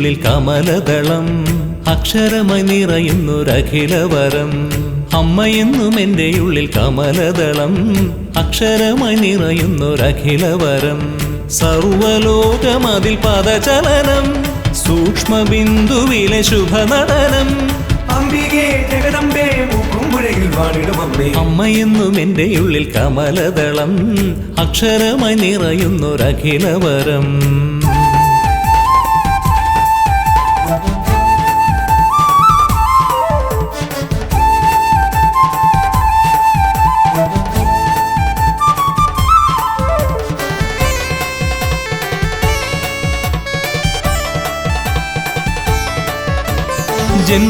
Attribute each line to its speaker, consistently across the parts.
Speaker 1: ഉള്ളിൽ കമലദളം അക്ഷരമായി നിറയുന്നൊരഖിലവരം അമ്മയെന്നും എൻ്റെ ഉള്ളിൽ കമലദളം അക്ഷരമായി നിറയുന്നൊരഖിലവരം സർവലോകമതിൽ പദചലനം സൂക്ഷ്മബിന്ദുവിലെ ശുഭനടനം
Speaker 2: അംബികേ ജഗദംബേ മുക്കുംപുഴയിൽ വാണിടും അമ്മേ
Speaker 1: അമ്മയെന്നും എൻ്റെ ഉള്ളിൽ കമലദളം അക്ഷരമായി നിറയുന്നൊരഖിലവരം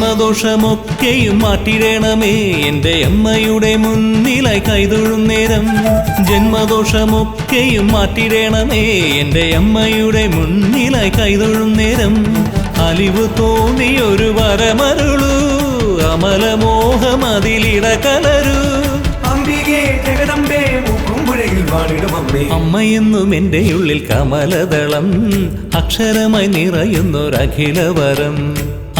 Speaker 1: ജന്മദോഷമൊക്കെയും മാറ്റിടണമേ എൻ്റെ അമ്മയുടെ മുന്നിലായി കൈതൊഴും നേരം ജന്മദോഷമൊക്കെയും മാറ്റിടണമേ എൻ്റെ അമ്മയുടെ മുന്നിലായി കൈതൊഴും നേരം അലിവ് തോന്നിയൊരു വരമരുളൂ അമലമോഹമതിലിട കലരൂ
Speaker 2: അംബികേ ജഗദംബേ മുക്കുംപുഴയിൽ വാണിടും അമ്മേ
Speaker 1: അമ്മയെന്നും എൻ്റെ ഉള്ളിൽ കമലദളം അക്ഷരമായി നിറയുന്നൊരഖിലവരം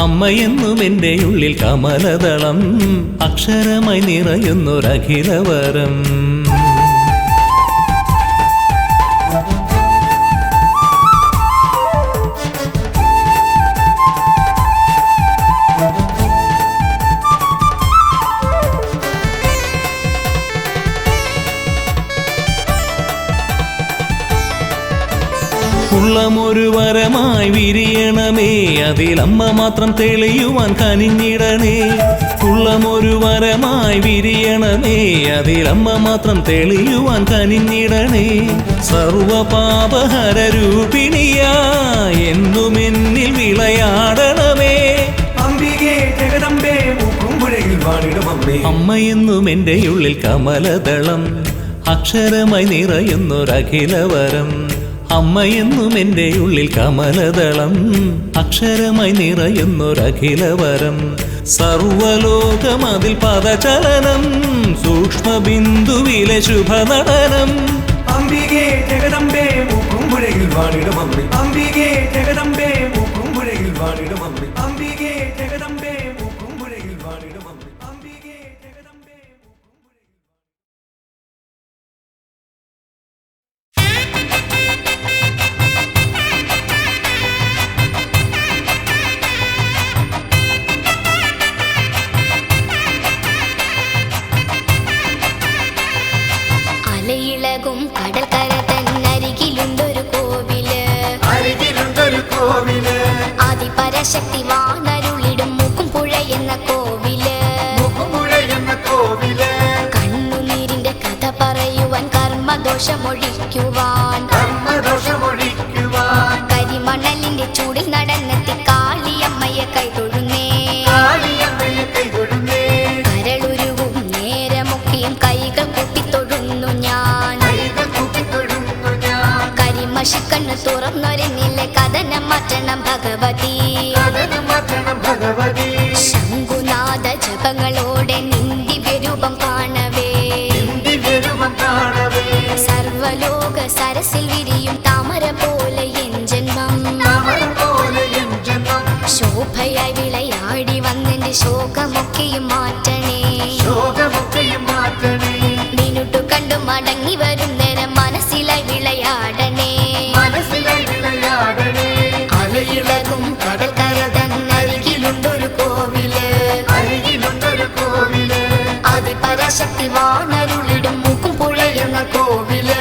Speaker 1: അമ്മയെന്നും എൻ്റെ ഉള്ളിൽ കമലദളം അക്ഷരമായി നിറയുന്നൊരഖിലവരം ഉള്ളമൊരു വരമായി വിരിയണമേ അതിലമ്മ മാത്രം തെളിയുവാൻ കനിഞ്ഞിടണേ ഉള്ളമൊരു വരമായി വിരിയണമേ അതിലമ്മ മാത്രം തെളിയുവാൻ കനിഞ്ഞിടണേ സർവപാപഹര രൂപിണിയാ എന്നും എന്നിൽ വിളയാടണമേ
Speaker 2: അംബികേ ജഗദംബേ മുക്കുംപുഴയിൽ വാണിടും അമ്മേ
Speaker 1: അമ്മയെന്നും എൻ്റെ ഉള്ളിൽ കമലദളം അക്ഷരമായി നിറയുന്നൊരഖിലവരം അമ്മയെന്നും എൻ്റെ ഉള്ളിൽ കമലദളം അക്ഷരമായി നിറയുന്നൊരഖിലവരം സർവലോകമതിൽ പദചലനം സൂക്ഷ്മബിന്ദുവിലെ ശുഭനടനം
Speaker 2: അംബികേ ജഗദംബേ മുക്കുംപുഴയിൽ വാണിടും അമ്മേ അംബികേ ജഗദംബേ മുക്കുംപുഴയിൽ വാണിടും അമ്മേ അംബികേ ജഗദംബേ മുക്കുംപുഴയിൽ വാണിടും അമ്മേ അംബികേ ജഗദംബേ
Speaker 3: അലയിളകും കടൽക്കര തന്നരികിലുണ്ടൊരു കോവില് ആദിപരാശക്തി വാണരുളിടും മുക്കുംപുഴ എന്ന കോവില് കണ്ണുനീരിന്റെ കഥ പറയുവാൻ കർമ്മദോഷമൊഴിക്കുവാൻ കരിമണലിന്റെ ചൂടിൽ നടന്നെത്തി കാളിയമ്മയെ കൈതൊഴുന്നേ കരളുരുവും നേരമൊക്കെയും കൈകൾ കൂട്ടിത്തൊഴുന്നു ഞാൻ കരിമഷിക്കണ്ണ് തുറന്നൊരെന്നിലെ കഥനം മാറ്റണം ഭഗവതി ശംഖുനാഥ ജപങ്ങളോടെ നിന്ദിവ്യരൂപം കാണവേ സർവലോക സരസിൽ വിരിയും താമര പോലെ എൻ ജന്മം ശോഭയായി വിളയാടി വന്നെന്റെ ശോകമൊക്കെയും മാറ്റണേ മിനുട്ടു കണ്ടു മടങ്ങി വരും നേരം മനസ്സിലായി വിളയാടണേ അലയിളകും കടൽക്കര തന്നരികിലുണ്ടൊരു കോവില് ആദിപരാശക്തി വാണരുളിടും മുക്കുംപുഴ എന്ന കോവില്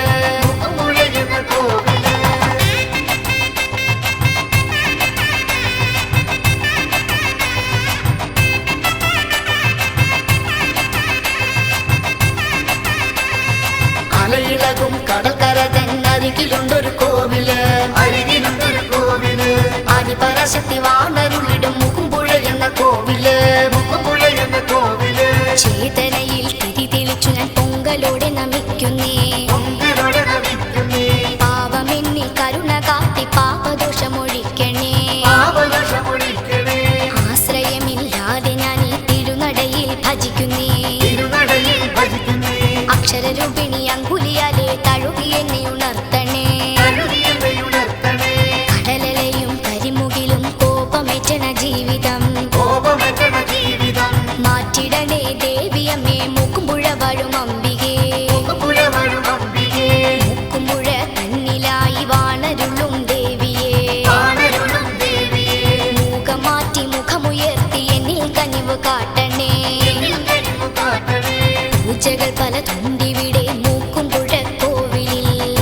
Speaker 3: പൂജകൾ പലതുണ്ടിവിടെ മൂക്കുംപുഴ കോവിലിൽ.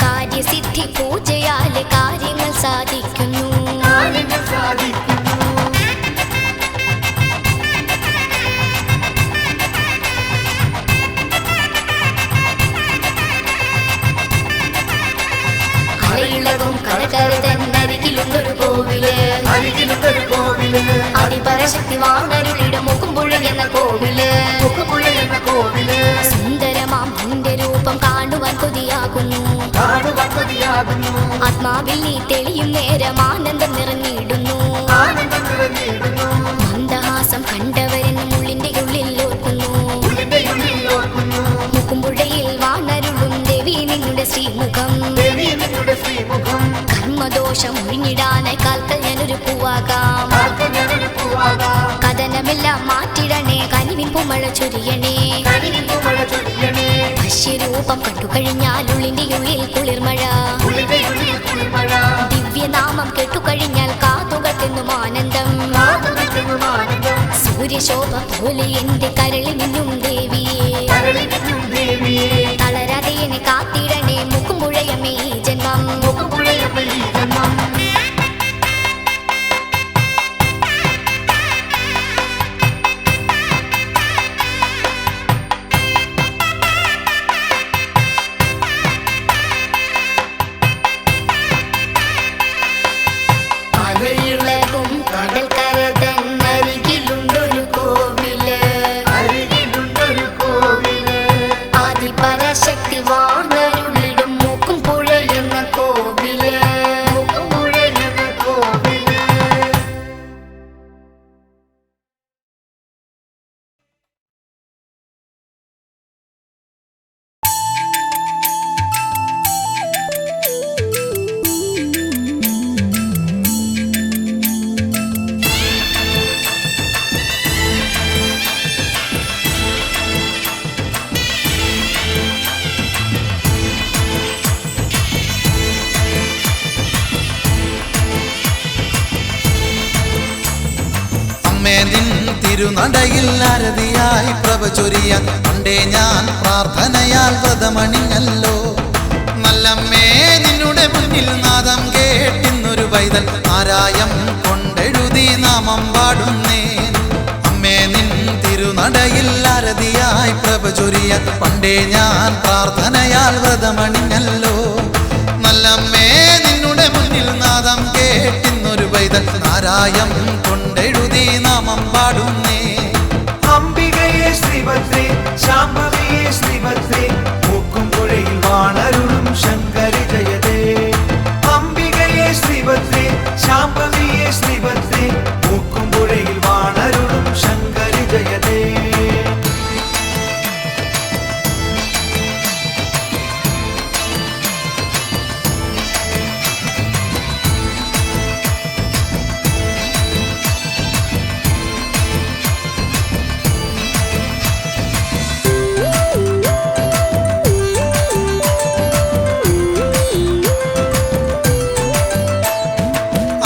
Speaker 3: കാര്യസിദ്ധി പൂജയാലെ കാര്യങ്ങൾ സാധിക്കുന്നു. അലയിളകും കടകരുതന്നരികിലുണ്ടൊരു കോവില്. അതിപരശക്തി വാണരുളിയുടെ മൂക്കുംപുഴ എന്ന കോവില്. സുന്ദരമാം നിന്റെ രൂപം കാണുവാൻ കൊതിയാകുന്നു. ആത്മാവിൽ നീ തെളിയും നേരം ആനന്ദം നിറഞ്ഞിടുന്നു. മന്ദഹാസം കണ്ടവരെന്നും ഉള്ളിന്റെ ഉള്ളിൽ ഓർക്കുന്നു. മൂക്കുംപുഴയിൽ വാണരുളും ദേവി നിന്നുടെ ശ്രീമുഖം. കർമ്മദോഷം ഒഴിഞ്ഞിടാനായി കാൽക്കൽ ഞാനൊരു പൂവാകാം. കഥനമെല്ലാം മാറ്റിടണേ, കനിവിൻ പൂമഴ ചൊരിയണേ. വശ്യരൂപം കണ്ടുകഴിഞ്ഞാൽ ഉള്ളിന്റെ ഉള്ളിൽ കുളിർമഴ. ദിവ്യനാമം കേട്ടുകഴിഞ്ഞാൽ കാതുകൾക്കെന്നും ആനന്ദം. സൂര്യശോഭ പോലെ എന്റെ കരളിൽ നിന്നും ദേവിയെ. തളരാതെ എന്നെ കാത്തിടണേ, മൂക്കുംപുഴയമ്മേ ഈ ജന്മം. അലയിളകും കടൽക്കരതന്നരികിലുണ്ടൊരു കോവില്. ആദിപരാശക്തി വാണരുളിടും മൂക്കുംപുഴ എന്ന കോവില്.
Speaker 4: അമ്മേ നിൻ തിരുനടയിൽ ആരതിയായി പ്രഭ ചൊരിയാൻ പണ്ടേ ഞാൻ പ്രാർത്ഥനയാൽ വ്രതമണിഞ്ഞല്ലോ. നല്ലമ്മേ നിന്നുടെ മുന്നിൽ നാദം കേട്ടിന്നൊരു പൈതൽ ആരായം കൊണ്ടെഴുതി നാമം പാടുന്നേ. അമ്മേ നിൻ തിരുനടയിൽ ആരതിയായി പ്രഭ ചൊരിയാൻ പണ്ടേ ഞാൻ പ്രാർത്ഥനയാൽ വ്രതമണിഞ്ഞല്ലോ. നല്ലമ്മേ നിന്നുടെ മുന്നിൽ നാദം കേട്ടിന്നൊരു പൈതൽ ആരായം കൊണ്ടെഴുതി നാമം പാടുന്നേ.
Speaker 2: അംബികയെ ശ്രീഭദ്രേ, ശാംഭവിയെ ശ്രീഭദ്രേ, മൂക്കുംപുഴയിൽ വാണരുളും ശങ്കരി ജയതേ. അംബികയെ ശ്രീഭദ്രേ, ശാംഭവിയെ ശ്രീഭദ്രേ, മൂക്കുംപുഴയിൽ വാണരുളും ശങ്കരി ജയതേ.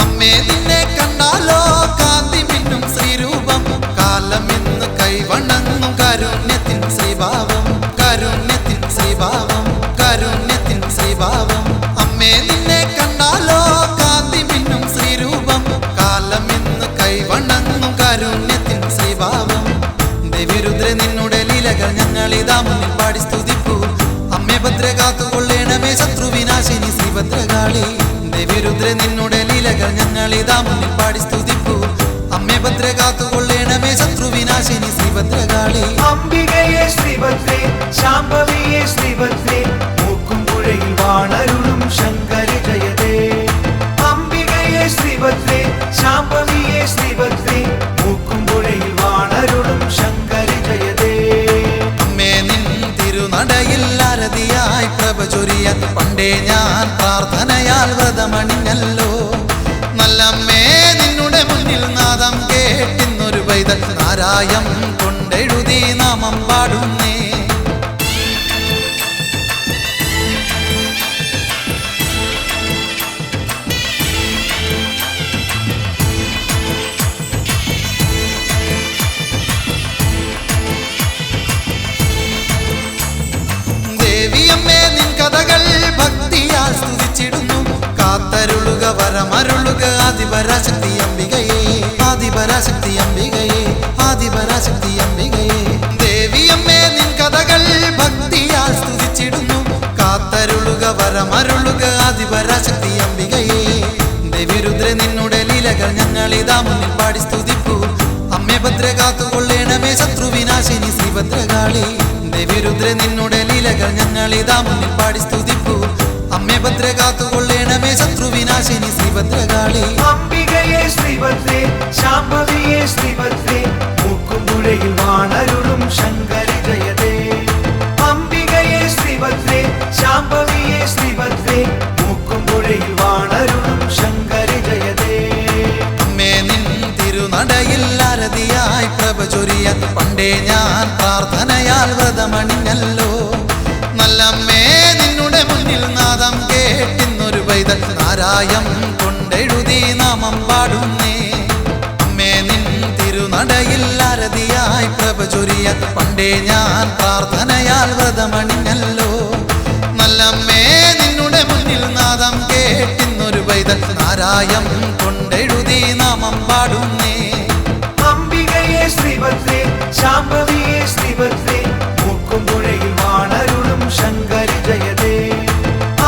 Speaker 4: അമ്മേ നിന്നെ കണ്ടാലോ കാന്തി മിന്നും ശ്രീരൂപം. കാലം ഇന്ന് കൈവണങ്ങും കാരുണ്യത്തിൻ ശ്രീഭാവം. കാരുണ്യത്തിൻ ശ്രീഭാവം. കാരുണ്യത്തിൻ ശ്രീഭാവം. അമ്മേ നിന്നെ കണ്ടാലോ കാന്തി മിന്നും ശ്രീരൂപം. കാലം ഇന്ന് കൈവണങ്ങും കാരുണ്യത്തിൻ ശ്രീഭാവം. ദേവിരുദ്ര നിന്നുടെ ലീലകൾ ഞങ്ങളിതാ മുന്നിൽ പാടി സ്തുതിപ്പൂ. അമ്മേ ഭദ്ര കാത്തുകൊള്ളേണമേ ശത്രുവിനാശിനി ശ്രീഭദ്രകാളി. ദേവിരുദ്ര നിന്നുടെ ലീലകൾ ഞങ്ങളിതാ മുന്നിൽ പാടി സ്തുതിപ്പൂ. അമ്മേ ഭദ്ര കാത്തുകൊള്ളേണമേ ശത്രുവിനാശിനി ശ്രീഭദ്രകാളി.
Speaker 2: അംബികയെ ശ്രീഭദ്രേ, ശാംഭവിയെ ശ്രീഭദ്രേ, മൂക്കുംപുഴയിൽ വാണരുളും ശങ്കരി ജയതേ. അംബികയെ ശ്രീഭദ്രേ, ശാംഭവിയെ ശ്രീഭദ്രേ, മൂക്കുംപുഴയിൽ വാണരുളും ശങ്കരി ജയതേ.
Speaker 4: അമ്മേ നിൻ തിരുനടയിൽ ആരതിയായി പ്രഭ ചൊരിയാൻ പണ്ടേ ഞാൻ പ്രാർത്ഥനയാൽ വ്രതമണിഞ്ഞല്ലോ. നല്ലമ്മേ നിന്നുടെ മുന്നിൽ നാദം കേട്ടിന്നൊരു പൈതൽ ആരായം കൊണ്ടെഴുതി നാമം പാടുന്നേ. വരമരുളുക ആദിപരാശക്തി അംബികയെ, ആദിപരാശക്തി അംബികയെ, ആദിപരാശക്തി അംബികയെ. ദേവിയമ്മേ നിൻ കഥകൾ ഭക്തിയാൽ സ്തുതിച്ചിടുന്നു, കാത്തരുളുക വരമരുളുക ആദിപരാശക്തി അംബികയെ. ദേവിരുദ്ര നിന്നുടെ ലീലകൾ ഞങ്ങളിതാ മുന്നിൽ പാടി സ്തുതിപ്പൂ. അമ്മേ ഭദ്ര കാത്തുകൊള്ളേണമേ ശത്രുവിനാശിനി ശ്രീഭദ്രകാളി. ദേവിരുദ്ര നിന്നുടെ ലീലകൾ ഞങ്ങളിതാ മുന്നിൽ പാടി സ്തുതിപ്പൂ. അമ്മേ ഭദ്ര കാത്തുകൊള്ളേണമേ ശത്രുവിനാശിനി ശ്രീഭദ്രകാളി.
Speaker 2: അംബികയെ ശ്രീഭദ്രേ ശാംഭവിയെ ശ്രീഭദ്രേ മൂക്കുംപുഴയിൽ വാണരുളും ശങ്കരി ജയതേ. അംബികയെ ശ്രീഭദ്രേ ശാംഭവിയെ ശ്രീഭദ്രേ മൂക്കുംപുഴയിൽ വാണരുളും ശങ്കരി ജയതേ.
Speaker 4: അമ്മേ നിൻ തിരുനടയിൽ ആരതിയായി പ്രഭ ചൊരിയാൻ പണ്ടേ ഞാൻ പ്രാർത്ഥനയാൽ വ്രതമണിഞ്ഞല്ലോ. നല്ലമ്മേ നിന്നുടെ മുന്നിൽ നാദം കേട്ടിന്നൊരു പൈതൽ നാരായം കൊണ്ടെഴുതി നാമം പാടുന്നേ. അമ്മേ നിൻ തിരുനടയിൽ ആരതിയായി പ്രഭ ചൊരിയാൻ പണ്ടേ ഞാൻ പ്രാർത്ഥനയാൽ വ്രതമണിഞ്ഞല്ലോ. നല്ലമ്മേ നിന്നുടെ മുന്നിൽ നാദം കേട്ടിന്നൊരു പൈതൽ നാരായം കൊണ്ടെഴുതി നാമം പാടുന്നേ.
Speaker 2: അംബികയെ ശ്രീഭദ്രേ ശാംഭവിയെ ശ്രീഭദ്രേ മൂക്കുംപുഴയിൽ വാണരുളും ശങ്കരി ജയതേ.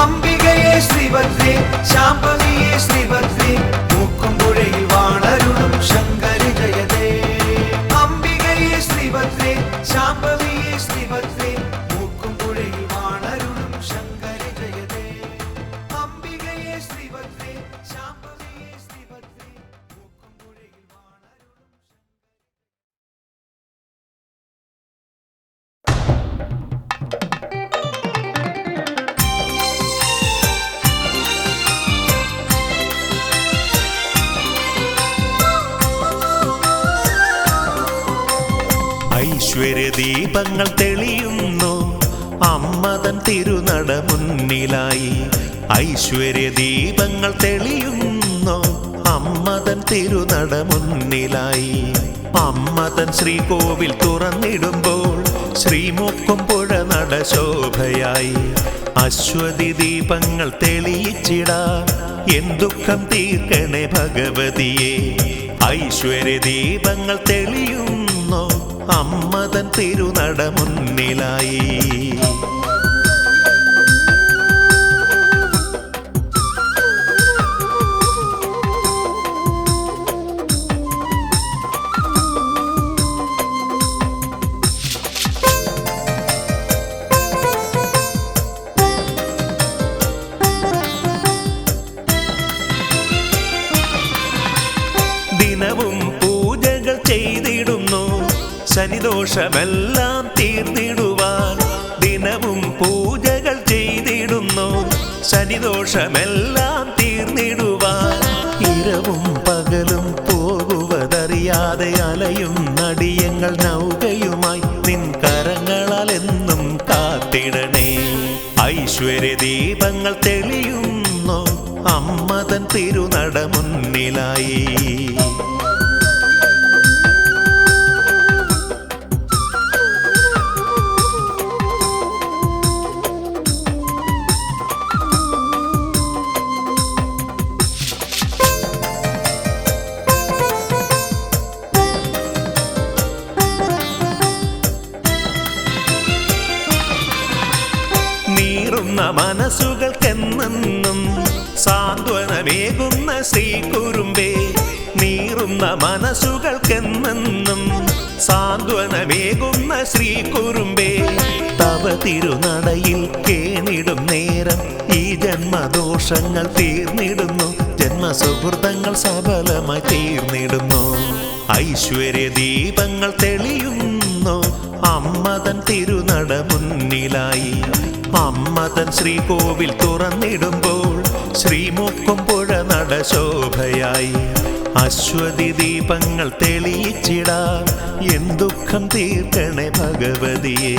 Speaker 2: അംബികയെ ശ്രീഭദ്രേ ശാംഭവിയെ ശ്രീഭദ്രേ മൂക്കുംപുഴയിൽ വാണരുളും ശങ്കരി ജയതേ. അംബികയെ ശ്രീഭദ്രേ ശാംഭവിയെ ശ്രീഭദ്രേ മൂക്കുംപുഴയിൽ വാണരുളും ശങ്കരി ജയതേ. അംബികയെ ശ്രീഭദ്രേ ശാംഭവിയെ ശ്രീഭദ്രേ മൂക്കുംപുഴയിൽ വാണരുളും
Speaker 1: ഐശ്വര്യദീപങ്ങൾ തെളിയുന്നു അമ്മതൻ തിരുനട മുന്നിലായി. ഐശ്വര്യദീപങ്ങൾ തെളിയുന്നു അമ്മതൻ തിരുനട മുന്നിലായി. അമ്മതൻ ശ്രീകോവിൽ തുറന്നിടുമ്പോൾ ശ്രീമുക്കുംപുഴ നട ശോഭയായി. അശ്വതി ദീപങ്ങൾ തെളിയിച്ചിടാ എൻ ദുഃഖം തീർക്കണേ ഭഗവതിയെ. ഐശ്വര്യദീപങ്ങൾ തെളിയുന്നു അമ്മതൻ തിരുനട മുന്നിലായി. ദിനവും പൂജകൾ ചെയ്തിടുന്നു ശനിദോഷമെല്ലാം തീർന്നിടുവാൻ. ദിനവും പൂജകൾ ചെയ്തിടുന്നു ശനിദോഷമെല്ലാം തീർന്നിടുവാൻ. ഇരവും പകലും പോകുവതറിയാതെ അലയും നടിയങ്ങൾ നൗകയുമായി നിൻ കരങ്ങളാൽ എന്നും കാത്തിടണേ. ഐശ്വര്യദീപങ്ങൾ തെളിയുന്നു അമ്മതൻ തിരുനട മുന്നിലായി. നീറുന്ന മനസ്സുകൾക്കെന്നും സാന്ത്വനമേകുന്ന ശ്രീകുറുമ്പേ. നീറുന്ന മനസ്സുകൾക്കെന്നും സാന്ത്വനമേകുന്ന ശ്രീകുറുമ്പേ. തവ തിരുനടയിൽ കേണിടും നേരം ഈ ജന്മദോഷങ്ങൾ തീർന്നിടുന്നു. ജന്മസുഹൃതങ്ങൾ സഫലമായി തീർന്നിടുന്നു. ഐശ്വര്യദീപങ്ങൾ തെളിയുന്നു അമ്മതൻ തിരുനട മുന്നിലായി. അമ്മതൻ ശ്രീകോവിൽ തുറന്നിടുമ്പോൾ ശ്രീമുക്കുംപുഴ നട ശോഭയായി. അശ്വതി ദീപങ്ങൾ തെളിയിച്ചിടാ എൻ ദുഃഖം തീർക്കണേ ഭഗവതിയെ.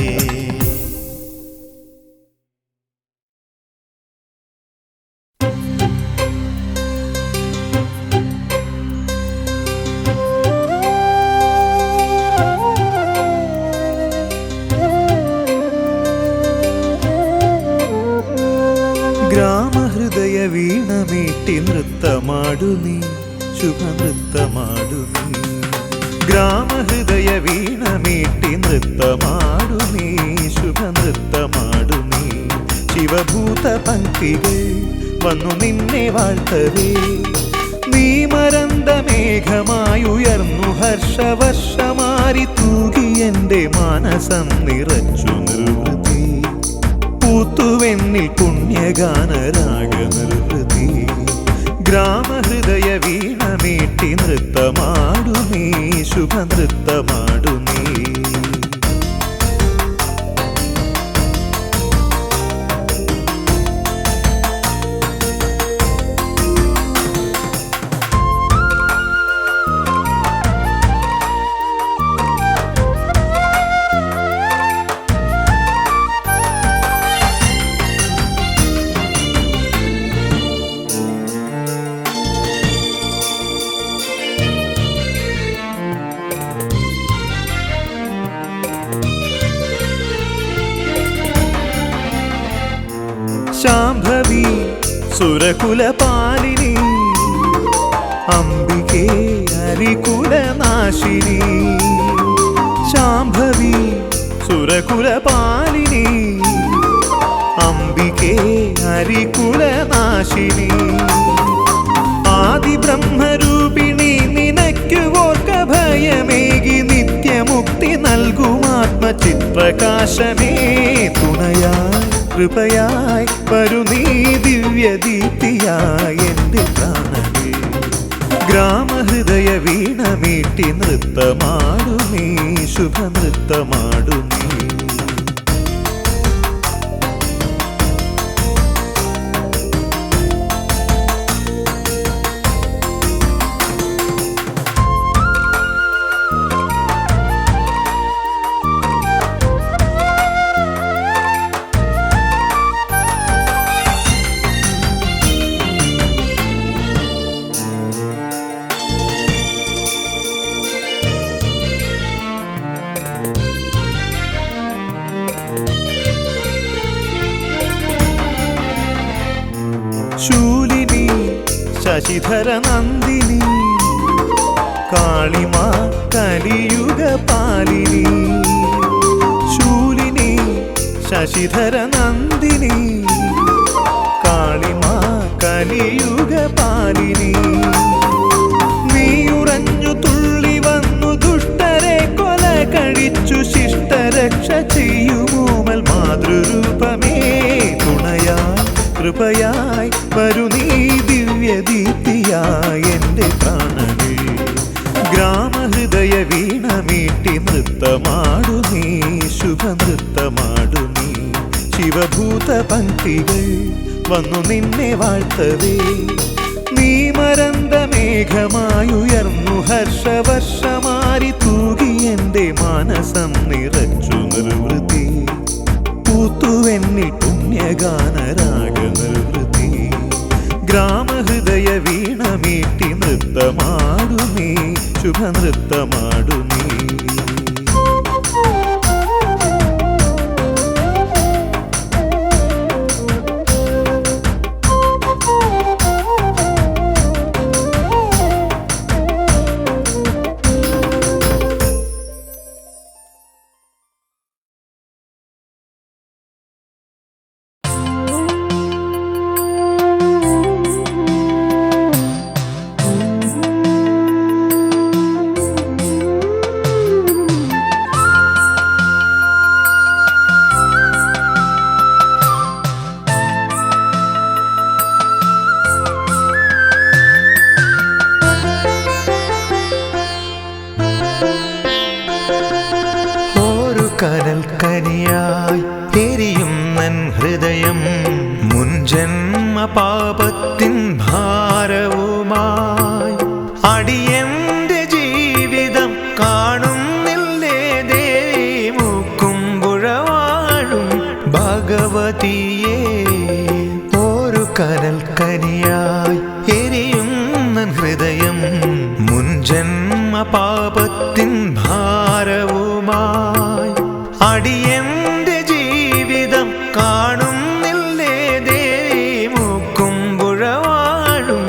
Speaker 5: ഗ്രാമഹൃദയ വീണമീട്ടി നൃത്ത നൃത്തമാടു നീ ശുഭനൃത്തമാടു നീ ഗ്രാമഹൃദയ വീണമീട്ടി നൃത്തമാടു നീ ശുഭനൃത്തമാടു നീ ശിവഭൂത പങ്ക്തികൾ വന്നു നിന്നെ വാഴ്ത്തവേ നീ മരന്ത മേഘമായുയർന്നു ഹർഷവർഷമാരി തൂകി എൻ്റെ മാനസം നിറച്ചു നിർവൃതി പൂത്തുവെന്നിൽ പുണ്യഗാനരാഗ നിർവൃതി ഗ്രാമഹൃദയ വീണമീട്ടി നൃത്തമാടു നീ ശുഭനൃത്തമാടു നീ ശാംഭവി സുരകുലപാലിനി അംബികേ ഹരികുലനാശിനി ശാംഭവി സുരകുലപാലിനി അംബികേ ഹരികുലനാശിനി ആദിബ്രഹ്മരൂപിണി നിനക്കു ഓർക്ക ഭയമേകി നിത്യമുക്തി നൽകുമാത്മചിത്രകാശമേ തുണയായി കൃപയായി വരു നീ ദിവ്യദീപ്തിയായി എൻ്റെ പ്രാണനേ ഗ്രാമഹൃദയ വീണമീട്ടി നൃത്തമാടു നീ ശുഭനൃത്തമാടു നീ ശൂലിനി ശശിധര നന്ദിനി കാളിമാ കലിയുഗ പാലിനി ശൂലിനി ശശിധര നന്ദിനി കാളിമാ കലിയുഗ പാലിനി നീയുറഞ്ഞു തുള്ളി വന്നു ദുഷ്ടരെ കൊല കഴിച്ചു ശിഷ്ടരക്ഷ ചെയ്യുമോമൽ മാതൃരൂപമേ തുണയായി കൃപയായി വരു നീ ദിവ്യദീപ്തിയായി എൻ്റെ പ്രാണനേ ഗ്രാമഹൃദയ വീണമീട്ടി നൃത്തമാടു നീ ശുഭനൃത്തമാടു നീ ശിവഭൂത പങ്ക്തികൾ വന്നു നിന്നെ വാഴ്ത്തവേ നീ മരന്ത മേഘമായുയർന്നു ഹർഷവർഷമാരി തൂകി എൻ്റെ മാനസം നിറച്ചു നിർവൃതി പൂത്തുവെന്നിൽ പുണ്യഗാനരാഗ നിർവൃതി ഗ്രാമഹൃദയ വീണമീട്ടി നൃത്തമാടു നീ ശുഭനൃത്തമാടു നീ
Speaker 2: കനൽ കനിയായി എരിയുന്നൻ ഹൃദയം മുൻജന്മ പാപത്തിൻ ഭാരവുമായി അടിയന്റെ ജീവിതം കാണുന്നില്ലേ ദേവി മുക്കുമ്പുഴ വാഴും ഭഗവതിയേ ഒരു കനൽ കനിയായി എരിയുന്നൻ ഹൃദയം മുൻജന്മ പാപത്തിൻ ഭാരവുമായി അടിയന്റെ ജീവിതം കാണുന്നില്ലേ ദേവി മുക്കുമ്പുഴ വാഴും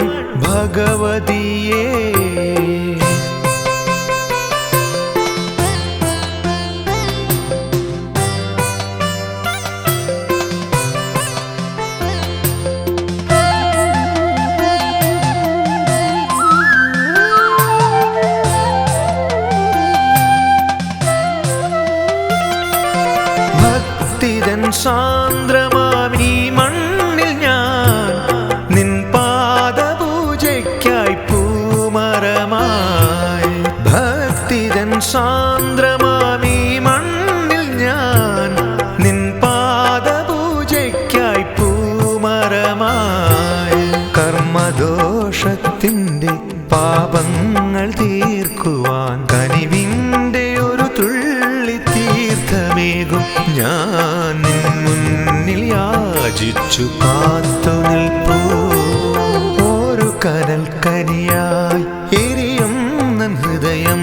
Speaker 2: ഭക്തിതൻ സാന്ദ്രമാമീ മണ്ണിൽ ഞാൻ നിൻ പാദപൂജയ്ക്കായി പൂമരമായി. ഭക്തിതൻ സാന്ദ്രമാമീ മണ്ണിൽ ഞാൻ നിൻ പാദപൂജയ്ക്കായി പൂമരമായി. കർമ്മദോഷത്തിൻ്റെ പാപങ്ങൾ തീർക്കുവാൻ കനിവിൻ്റെ ഒരു തുള്ളി തീർത്ഥമേകും ഞാൻ നിൻ മുന്നിൽ യാചിച്ചു കാത്തു നിൽപ്പൂ. ഒരു കനൽ കനിയായി എരിയുന്ന ഹൃദയം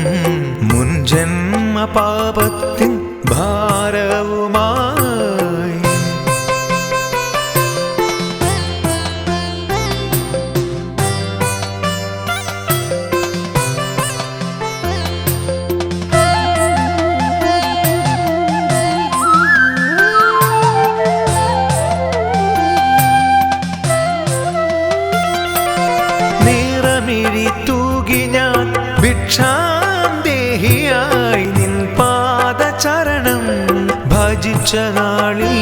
Speaker 2: മുൻ ജന്മ പാപത്തിൻ ഭാരവുമായി. തൂകി ഞാൻ ഭിക്ഷാന്തേഹിയായി നിൻ പാദചരണം ഭജിച്ച നാളിൽ.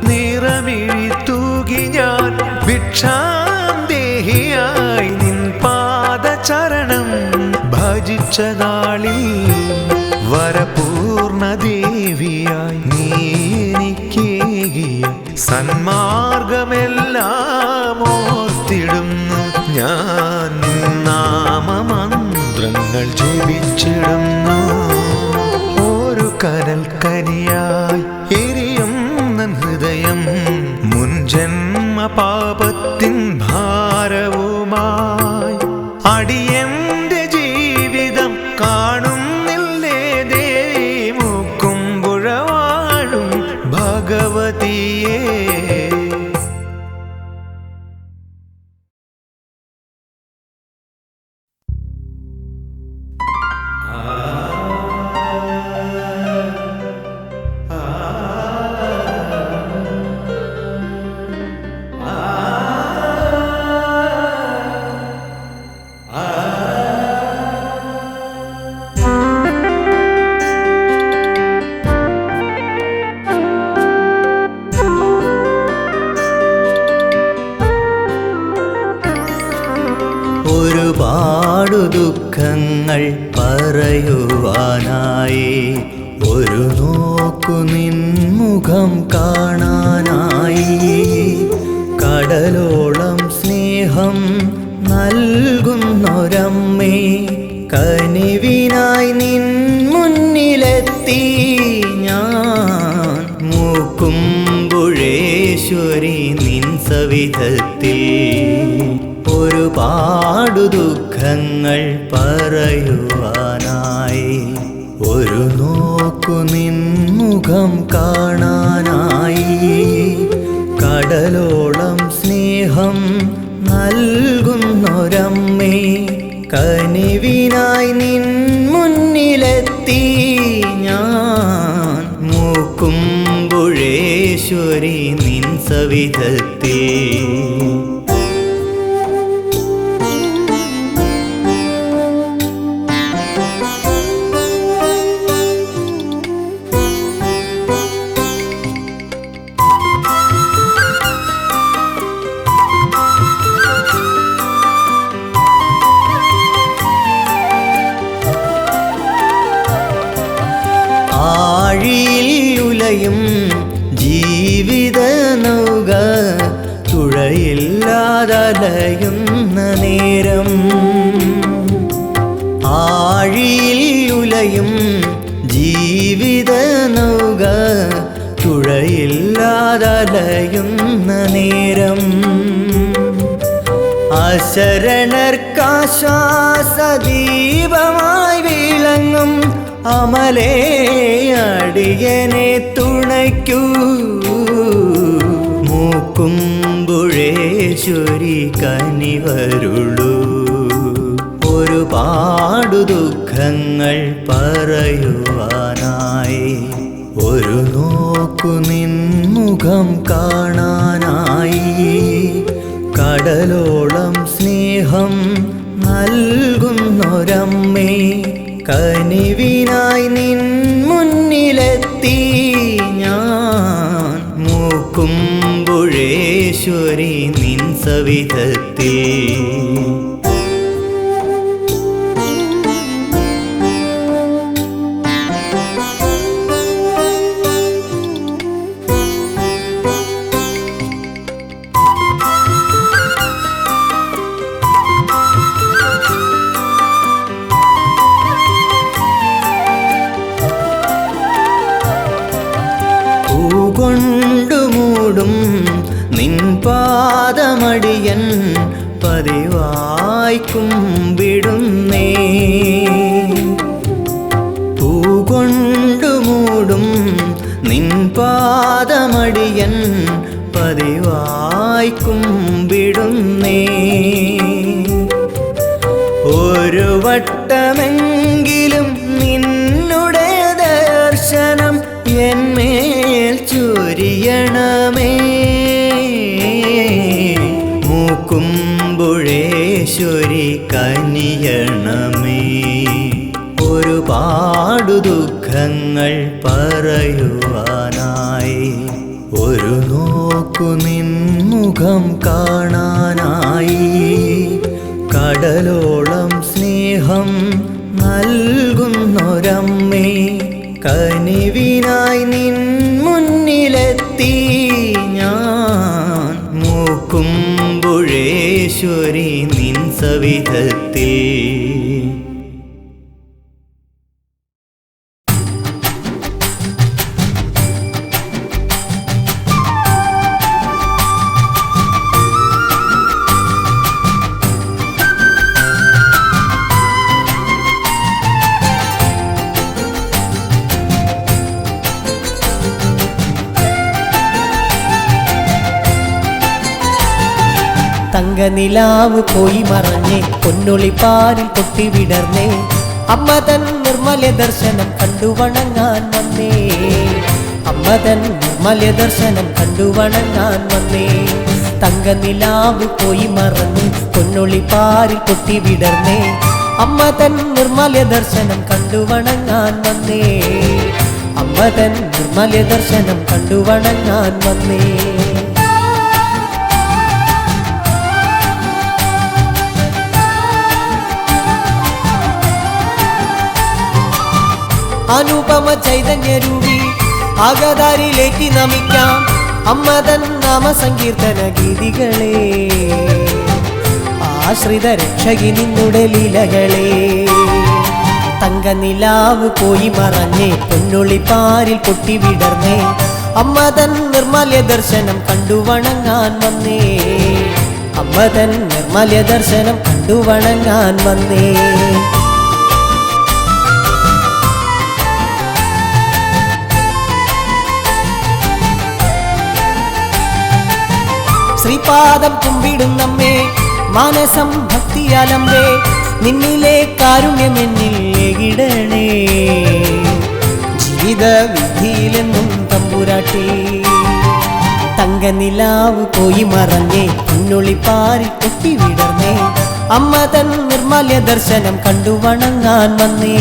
Speaker 2: നിറമിഴി തൂകി ഞാൻ ഭിക്ഷാന്തേഹിയായി നിൻ പാദചരണം ഭജിച്ച നാളിൽ. വരപൂർണ ദേവിയായി നീ എനിക്കേകിയ സന്മാർഗമെല്ലാം ഓർത്തിടുന്നു ഞാൻ. നാമമന്ത്രങ്ങൾ ജപിച്ചിടുന്നു. ഒരു കനൽ കനിയായി എരിയുന്ന ഹൃദയം മുൻ ജന്മ പാപത്തിൻ ഭാരവുമായി. അടിയന്റെ ജീവിതം കാണുന്നില്ലേ ദേവി മുക്കുമ്പുഴ വാഴും ഭഗവതിയേ.
Speaker 6: ഒരുപാടു ദുഃഖങ്ങൾ പറയുവാനായി, ഒരു നോക്കു നിൻമുഖം കാണാനായി. കടലോളം സ്നേഹം നൽകുന്നൊരമ്മേ, കനിവിനായി നിൻ മുന്നിലെത്തി ഞാൻ. മൂക്കുമ്പുഴേശ്വരി നിൻ സവിധത്തിൽ ഒരുപാടു ദുഃഖങ്ങൾ പറയുവാനായി, ഒരു നോക്കു നിൻമുഖം കാണാനായി. കടലോളം സ്നേഹം നൽകുന്നൊരമ്മേ, കനിവിനായി നിൻ മുന്നിലെത്തി ഞാൻ. മൂക്കുമ്പുഴേശ്വരി നിൻ സവിധത്തിൽ ആഴിയിലുലയും ജീവിത നൗക തുഴയില്ലാതലയുന്ന നേരം. ആഴിയിലുലയും ജീവിത നൗക തുഴയില്ലാതലയുന്ന നേരം. അശരണർക്കാശ്വാസദീപമായി വിളങ്ങും അമലേ അടിയനെ തുണയ്ക്കൂ. മൂക്കുമ്പുഴേശ്വരി കനിവരുളൂ. ദുഃഖങ്ങൾ പറയുവാനായി ഒരു നോക്കു നിൻമുഖം കാണാനായി കടലോളം സ്നേഹം നൽകുന്നൊരമ്മേ കനിവിനായി നിൻ മുന്നിലെത്തി ഞാൻ മൂക്കുമ്പുഴേശ്വരി നിൻ സവിധത്തിൽ കൊണ്ടു മൂടും നിൻ പാദമടിയൻ പതിവായി കുമ്പിടുന്നേ പൂകൊണ്ടു മൂടും നിൻ പാദമടിയൻ പതിവായി കുമ്പിടുന്നേ ഒരു വട്ടമെങ്കിലും നിന്നുടെ ദർശനം എന്മേൽ ചൊരിയണമേ മൂക്കുമ്പുഴേശ്വരി കനിയണമേ ഒരുപാടു ദുഃഖങ്ങൾ പറയുവാനായി ഒരു നോക്കു നിൻമുഖം കാണാനായി കടലോളം സ്നേഹം നൽകുന്നൊരമ്മേ കനിവിനായി നിൻ മുന്നിലെത്തി ഞാൻ മൂക്കുമ്പുഴേശ്വരി നിൻ സവിധത്തിൽ
Speaker 7: തങ്കനിലാവ് പോയി മറഞ്ഞേ പൊന്നൊളിപ്പാരിൽ പൊട്ടി വിടർന്നേ അമ്മ തൻ നിർമ്മല ദർശനം കണ്ടു വണങ്ങാൻ വന്നേ അമ്മ തൻ നിർമ്മല ദർശനം കണ്ടു വണങ്ങാൻ വന്നേ തങ്കനിലാവ് പോയി മറഞ്ഞേ പൊന്നൊളിപ്പാരിൽ പൊട്ടി വിടർന്നേ അമ്മ തൻ നിർമ്മല ദർശനം കണ്ടു വണങ്ങാൻ വന്നേ അമ്മ തൻ നിർമ്മല ദർശനം കണ്ടു വണങ്ങാൻ വന്നേ അനുപമ ചൈതന്യരൂപി ആഗതാരിലേറ്റി നമിക്കാം അമ്മ തൻ നാമസങ്കീർത്തന ഗീതികളെ ആശ്രിത രക്ഷകി നിന്നുടെ ലീലകളെ തങ്കനിലാവ് പോയി മറഞ്ഞേ പൊന്നൊളിപ്പാരിൽ പൊട്ടി വിടർന്നേ അമ്മ തൻ നിർമ്മല ദർശനം കണ്ടു വണങ്ങാൻ വന്നേ അമ്മ തൻ നിർമ്മല ദർശനം കണ്ടു വണങ്ങാൻ വന്നേ ശ്രീപാദം കുമ്പിടുന്നമ്മേ മാനസം ഭക്തിയാലമ്പേ നിന്നിലെ കാരുണ്യമെന്നിൽ എകിടണേ ജീവിത വിധിയിലെന്നും തമ്പുരാട്ടി തങ്കനിലാവ് പോയി മറഞ്ഞേ പൊന്നൊളിപ്പാരിൽ പൊട്ടി വിടർന്നേ അമ്മ തൻ നിർമ്മല ദർശനം കണ്ടു വണങ്ങാൻ വന്നേ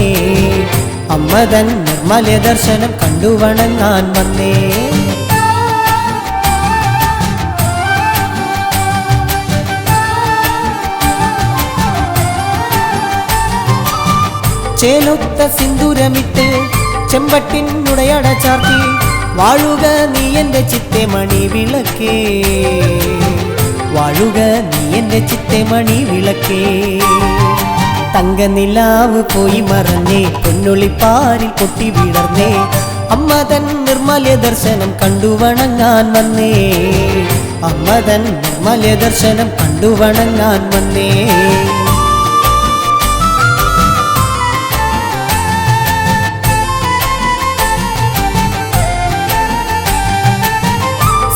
Speaker 7: അമ്മ തൻ നിർമ്മല ദർശനം കണ്ടു വണങ്ങാൻ വന്നേ ചേലൊത്ത സിന്ദൂരമിട്ട് ചെമ്പട്ടിനുടയട ചാർത്തി വാഴുക നീ എൻ്റെ ചിത്തെ മണി വിളക്കേ വാഴുക നീ എൻ്റെ ചിത്തെ മണി വിളക്കേ തങ്കനിലാവ് പോയി മറഞ്ഞേ പൊന്നൊളിപ്പാരിൽ പൊട്ടി വിടർന്നേ അമ്മ തൻ നിർമ്മല ദർശനം കണ്ടു വണങ്ങാൻ വന്നേ അമ്മ തൻ നിർമ്മല ദർശനം കണ്ടു വണങ്ങാൻ വന്നേ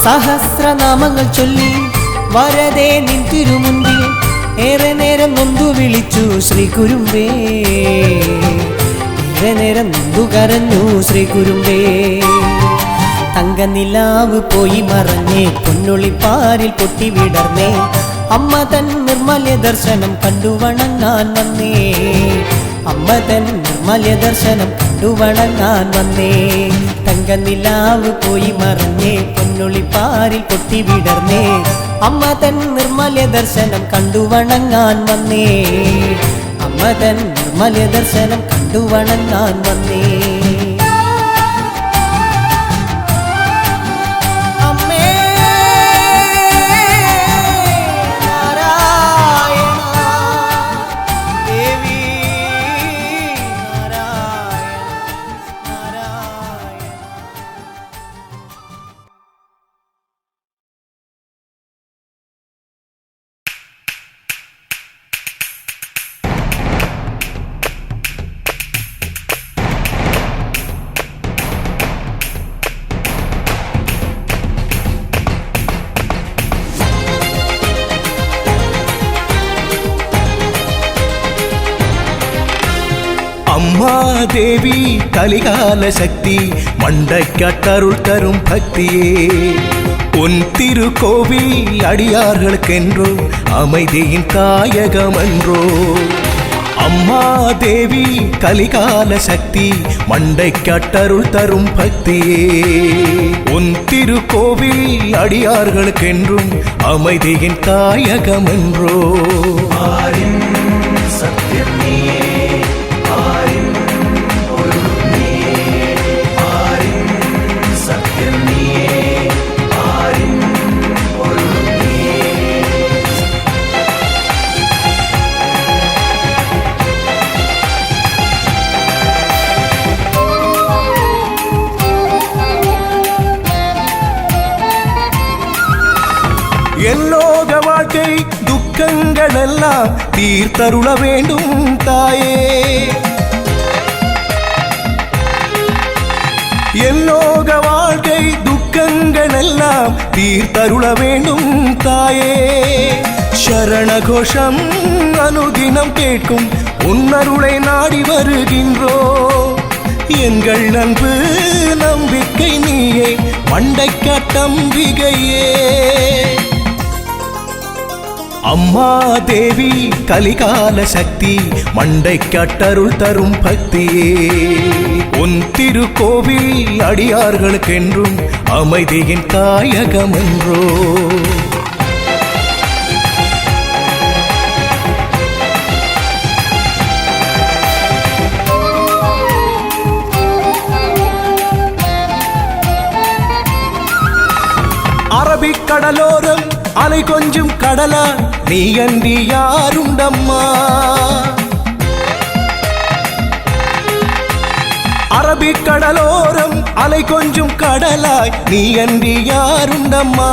Speaker 7: സഹസ്രനാമങ്ങൾ ചൊല്ലി വരദേ നിൻ തിരുമുൻപിൽ ഏറെ നേരം നൊന്തു വിളിച്ചു ശ്രീ കുരുമ്പേ, ഏറെ നേരം നൊന്തു കരഞ്ഞു ശ്രീ കുരുമ്പേ. തങ്കനിലാവ് പോയി മറഞ്ഞേ, പൊന്നുളിപ്പാരിൽ പൊട്ടി വിടർന്നേ, അമ്മ തൻ നിർമ്മല്യ ദർശനം കണ്ടു വണങ്ങാൻ വന്നേ, അമ്മ തൻ നിർമ്മല്യ ദർശനം കണ്ടു വണങ്ങാൻ വന്നേ. തങ്കനിലാവ് പോയി മറഞ്ഞേ, പൊന്നുളിപ്പാരിൽ പൊട്ടി വിടർന്നേ, അമ്മ തൻ നിർമ്മല്യ ദർശനം കണ്ടു വണങ്ങാൻ വന്നേ, അമ്മ തൻ നിർമ്മല്യ ദർശനം കണ്ടു വണങ്ങാൻ വന്നേ.
Speaker 2: அம்மாதேவி கலிகால சக்தி மண்டைக்காட்டருள் தரும் பக்தியே, உன் திருக்கோவில் அடியார்களுக்கென்றோ அமைதியின் தாயகமன்றோ. அம்மாதேவி கலிகால சக்தி மண்டைக்காட்டருள் தரும் பக்தியே, உன் திருக்கோவில் அடியார்களுக்கென்றும் அமைதியின் தாயகமன்றோ. சத்தியம் நீயே, எல்லோக வாழ்க்கை துக்கங்கள் எல்லாம் தீர்த்தருள வேண்டும் தாயே, எல்லோக வாழ்க்கை துக்கங்கள் எல்லாம் தீர்த்தருள வேண்டும் தாயே. சரண கோஷம் அனுதினம் கேட்கும் உன்னருளை நாடி வருகின்றோ, எங்கள் அன்பு நம்பிக்கை நீயே, மண்டைக்காட்டம்பிகையே. அம்மாதேவி கலிகால சக்தி மண்டைக்காட்டருள் தரும் பக்தியே, உன் திருக்கோவில் அடியார்களுக்கென்றும் அமைதியின் தாயகமென்றோ. அரபிக்கடலோரம் அலை கொஞ்சம் கடலா, நீ அன்றி யாருண்டம்மா. அரபிக்கடலோரம் அலை கொஞ்சம் கடலாய், நீ அன்றி யாருண்டம்மா.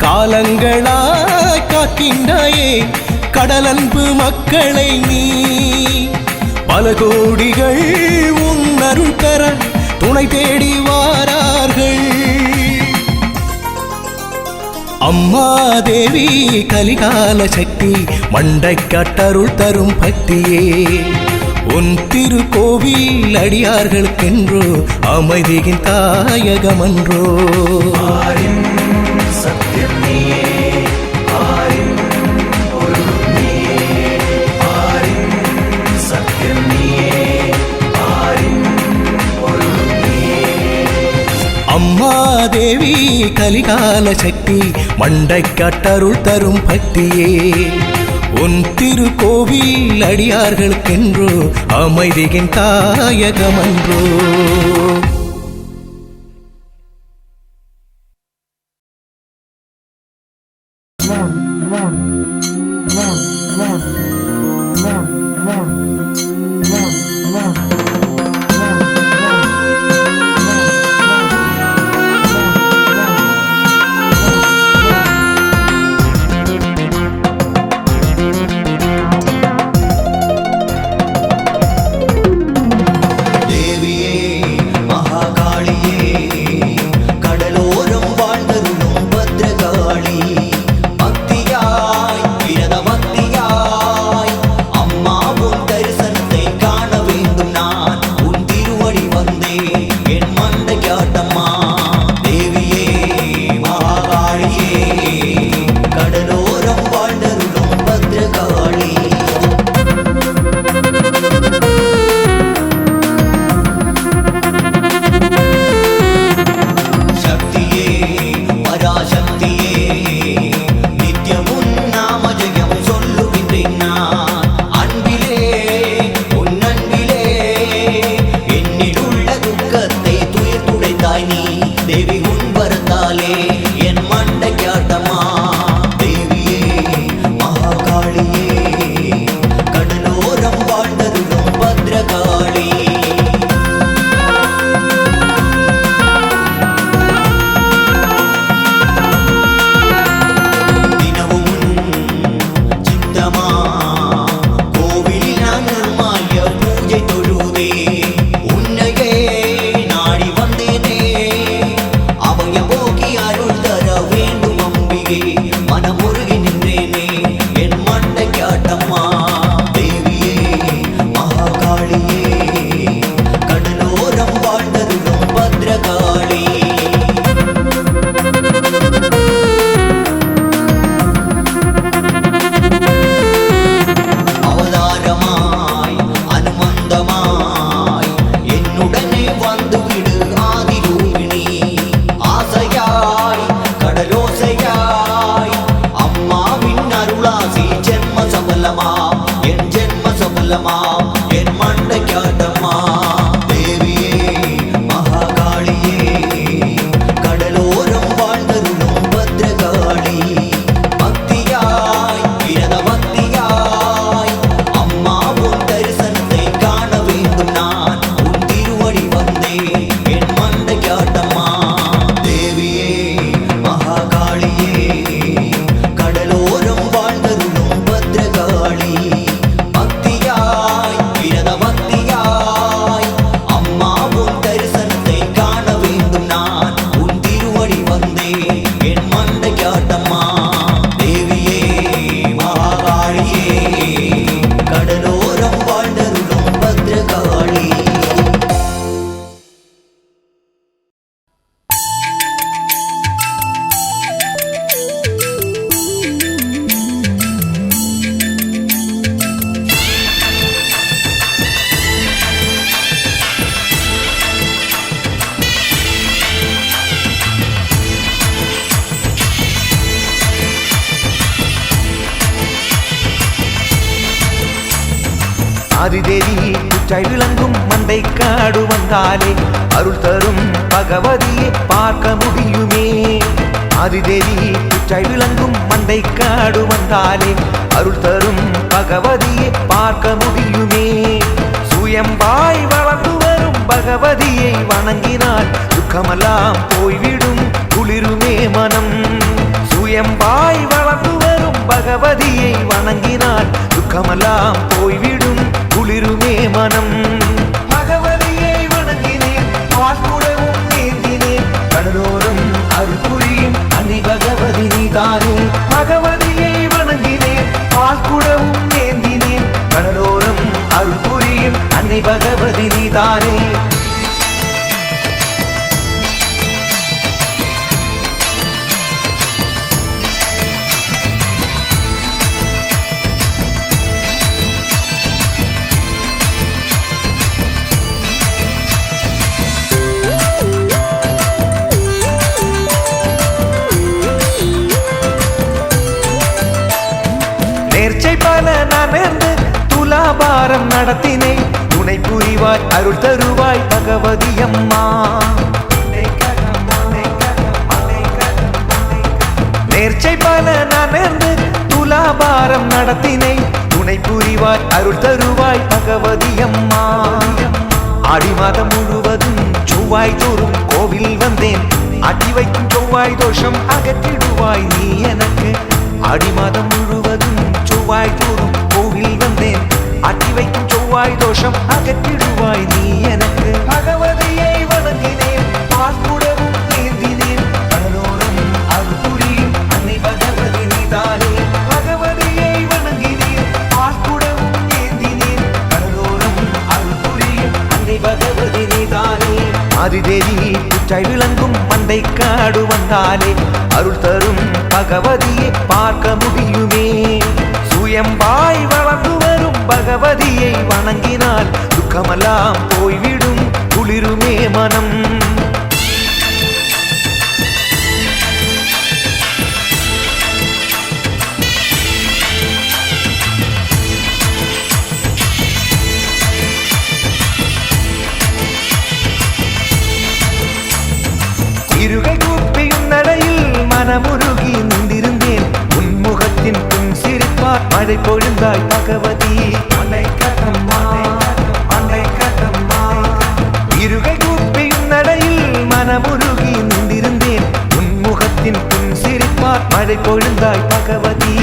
Speaker 2: காலங்களாய் காக்கின்றாயே கடலன்பு மக்களை நீ, பல கோடிகள் உன் அருள் பெற துணை தேடி வாரார்கள். அம்மாதேவி கலிகால சக்தி மண்டைக்காட்டருள் தரும் பக்தியே, உன் திருக்கோவில் அடியார்களுக்கென்றோ அமைதியின் தாயகமன்றோ. சத்தியம் நீயே, சத்தியம் நீயே, அம்மாதேவி கலிகால சக்தி மண்டைக்காட்டருள் தரும் பக்தியே, உன் திருக்கோவில் அடியார்களுக்கென்றோ அமைதியின் தாயகமன்றோ.
Speaker 6: சொல்லமா என் மண்டைக்காட்டம்மா தேவியே மகாகாளியே கடலோரம் வாழ்ந்தருளும் பத்ரகாளி பக்தியாய் விரத பக்தியாய் அம்மா உன் தரிசனத்தை காண வேண்டும் நான் உன் திருவடி வந்தேன் என் மண்டைக்காட்டம்மா தேவியே மகாகாளியே கடலோரம் வாழ்ந்தருளும் பத்ரகாளி பக்தியாய் விரத பக்தியாய் அம்மா உன் தரிசனத்தை காண வேண்டும் நான் உன் திருவடி வந்தேன் என் மண்டைக்காட்டம்மா தேவியே மகாகாளியே கடலோரம் வாழ்ந்தருளும் பத்ரகாளி
Speaker 1: ஆதிதேவி குற்றை விளங்கும் மண்டை காடு வந்தாலே அருள் தரும் பகவதியை பார்க்க முடியுமே. ஆதிதேவி குற்றை விளங்கும் மண்டை காடு வந்தாலே அருள் தரும் பகவதியை பார்க்க முடியுமே. சுயம்பாய் வளர்ந்து வரும் பகவதியை வணங்கினால் துக்கமெல்லாம் போய்விடும் குளிருமே மனம். சுயம்பாய் வளர்ந்து வரும் பகவதியை வணங்கினால் துக்கமெல்லாம் போய்விடும் குளிருமே மனம். பகவதியை வணங்கினேன் பால்குடமும் ஏந்தினேன் கடலோரம் அருள் புரியும் அன்னை பகவதி நீதானே. பகவதியை வணங்கினேன் பால்குடமும் ஏந்தினேன் கடலோரம் அருள் புரியும் அன்னை பகவதி நீதானே. நேர்ச்சை பல நனந்து துலாபாரம் நடத்தினை துணை புரிவாய் அருள் தருவாய் பகவதி அம்மா. நேர்ச்சை பல நனந்து துலாபாரம் நடத்தினை துணை புரிவாய் அருள் தருவாய் பகவதி அம்மா. ஆடி மாதம் முழுவதும் செவ்வாய் தோறும் கோவில் வந்தேன் அடி வைக்கும் செவ்வாய் தோஷம் அகற்றிடுவாய் நீ எனக்கு. ஆடி மாதம் முழுவதும் செவ்வாய் தோறும் கோவில் வந்தேன் அடி வைக்கும் செவ்வாய் தோஷம் அகற்றிடுவாய் நீ எனக்கு. பகவதியை வணங்கினேன் பால்குடமும் ஏந்தினேன் கடலோரம் அருள் புரியும் அன்னை பகவதி நீதானே. பகவதியை வணங்கினேன் பால்குடமும் ஏந்தினேன் கடலோரம் அருள் புரியும் அன்னை பகவதி நீதானே. ஆதிதேவி குற்றை விளங்கும் மண்டை காடு வந்தாலே அருள் தரும் பகவதியை பார்க்க முடியுமே. சுயம்பாய் வளர்ந்து வரும் பகவதியை வணங்கினால் துக்கமெல்லாம் போய்விடும் குளிருமே மனம். இருகை கூப்பியும் நடையில் மனமுருகி நின்றிருந்தேன் உன்முகத்தின் புன் சிரிப்பார் மழை பொழுந்தாய் பகவதி. இருகை கூப்பியும் நடையில் மனமுருகி நின்றிருந்தேன் உன்முகத்தின் புன் சிரிப்பார் மழை பொழுந்தாய் பகவதி.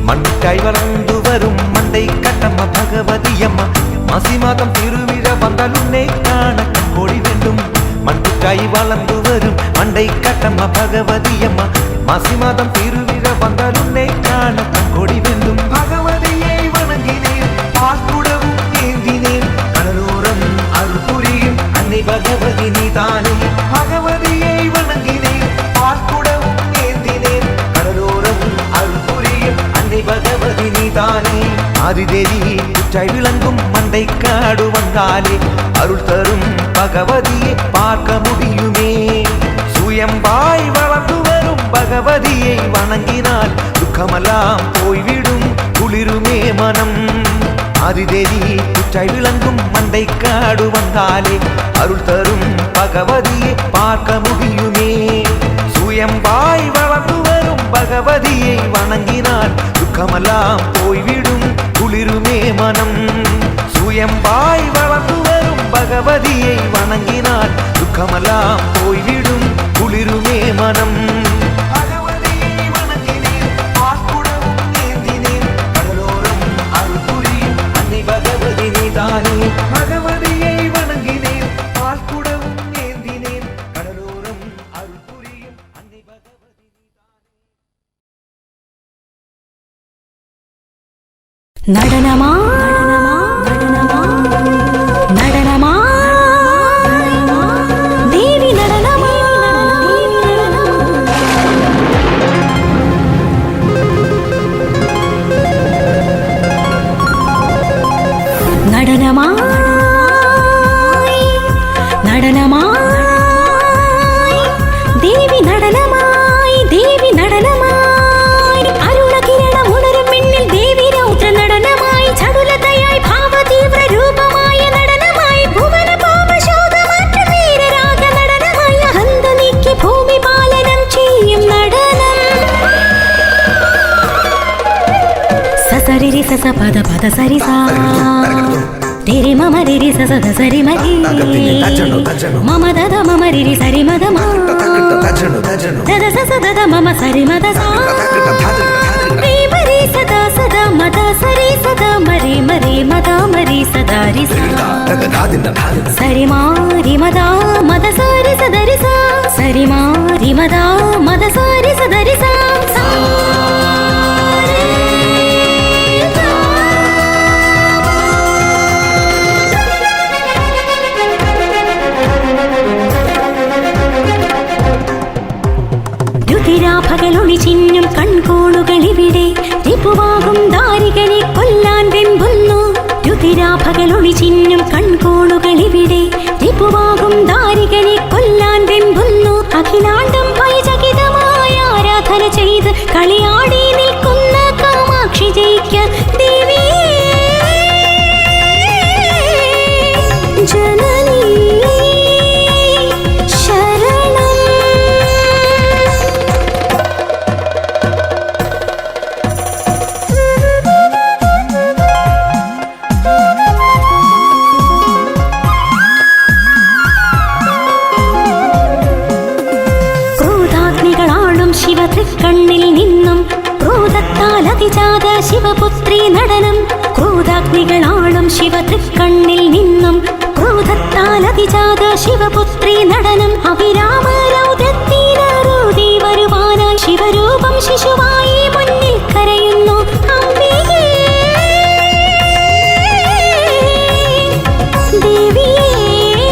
Speaker 1: மண்காய் வளர்ந்து வரும் மண்டை கட்டம்மா பகவதி அம்மா. மாசி மாதம் திருவிழா வந்தால் உன்னை காண கொடி வேண்டும். மண்காய் வளர்ந்து வரும் மண்டை கட்டம்மா பகவதி அம்மா. மாசி மாதம் திருவிழா வந்தால் உன்னை காண கொடி வேண்டும். பகவதியை வணங்கினேன் பால்குடமும் ஏந்தினேன் கடலோரம் அருள் புரியும் அன்னை பகவதி நீதானே. பகவதியை வணங்கினேன் பால்குடமும் ஏந்தினேன் கடலோரம் அருள் புரியும் அன்னை பகவதி நீதானே. ஆதிதேவி குற்றை விளங்கும் மண்டை காடு வந்தாலே அருள் தரும் பகவதியை பார்க்க முடியுமே. சுயம்பாய் வளர்ந்து வரும் பகவதியை வணங்கினால் துக்கமெல்லாம் போய்விடும் குளிருமே மனம். அதிதேவி குற்றாய் விளங்கும் மண்டைக்காடு வந்தாலே அருள் தரும் பகவதியை பார்க்க முடியுமே. சுயம்பாய் வளர்ந்து வரும் பகவதியை வணங்கினால் துக்கமெல்லாம் போய்விடும், குளிருமே மனம். சுயம்பாய் வளர்ந்து வரும் பகவதியை வணங்கினால் துக்கமெல்லாம் போய்விடும், குளிருமே மனம். பகவதியை வணங்கினேன், பால் குடவும் ஏந்தினேன், கடலோரம் அருள் புரியும் அன்னை பகவதி நீதானே.
Speaker 8: நடனமா நடனமா நடனமா தேவி நடனமா நடனமா நடனமா தேவி நடனமாய் தேவி நடனமாய் அருண கிரணம் உணரும் மின்னில் தேவி ரௌத்ர நடனமாய் சடுலதையாய் பாவ தீவிர ரூபமாய நடனமாய் புவன பாவசோத மாற்ற வீரராக நடனமாய் அகந்த நீக்கி பூமி பாலனம் செய்யும் நடனம். சசரிரி சச பத பத சரிசா ரிரி மம ரிரி சச த சரி மரி மம தத மம ரிரி சரி மத மா தத சச தத மம சரி மத சா ரி மரி சதா சதா மத சரி சதா மரி மரி மத மரி சதா ரி சரி மாரி மதா மத சரி சதரி சா சரி மாரி மதா மத சரி சதரி சா പകലൊളി ചിന്നും കൺകോണുകളിവിടെ രിപുവാകും ദാരികനെ കൊല്ലാൻ വെമ്പുന്നു. രുതിരാപകലൊളി ചിന്നും കൺകോണുകളിവിടെ രിപുവാകും ദാരികനെ കൊല്ലാൻ വെമ്പുന്നു. അഖിലാണ്ടം ഭയചകിതമായ ആരാധന ചെയ്ത് കളിയാടി നിൽക്കുന്ന കാമാക്ഷി ജയിക്ക ദേവിയേ ജനനീ കണ്ണിൽ നിന്നും ക്രോധത്താൽ അതിജാത ശിവപുത്രി നടനം. ക്രോധാഗ്നികളാളും ശിവതൃക്കണ്ണിൽ നിന്നും ക്രോധത്താൽ അതിജാത ശിവപുത്രി നടനം. അവിരാമ രൗദ്രത്തിനറുതി വരുവാനായി ശിവരൂപം ശിശുവായി മുന്നിൽ കരയുന്നു. അംബികേ ദേവിയേ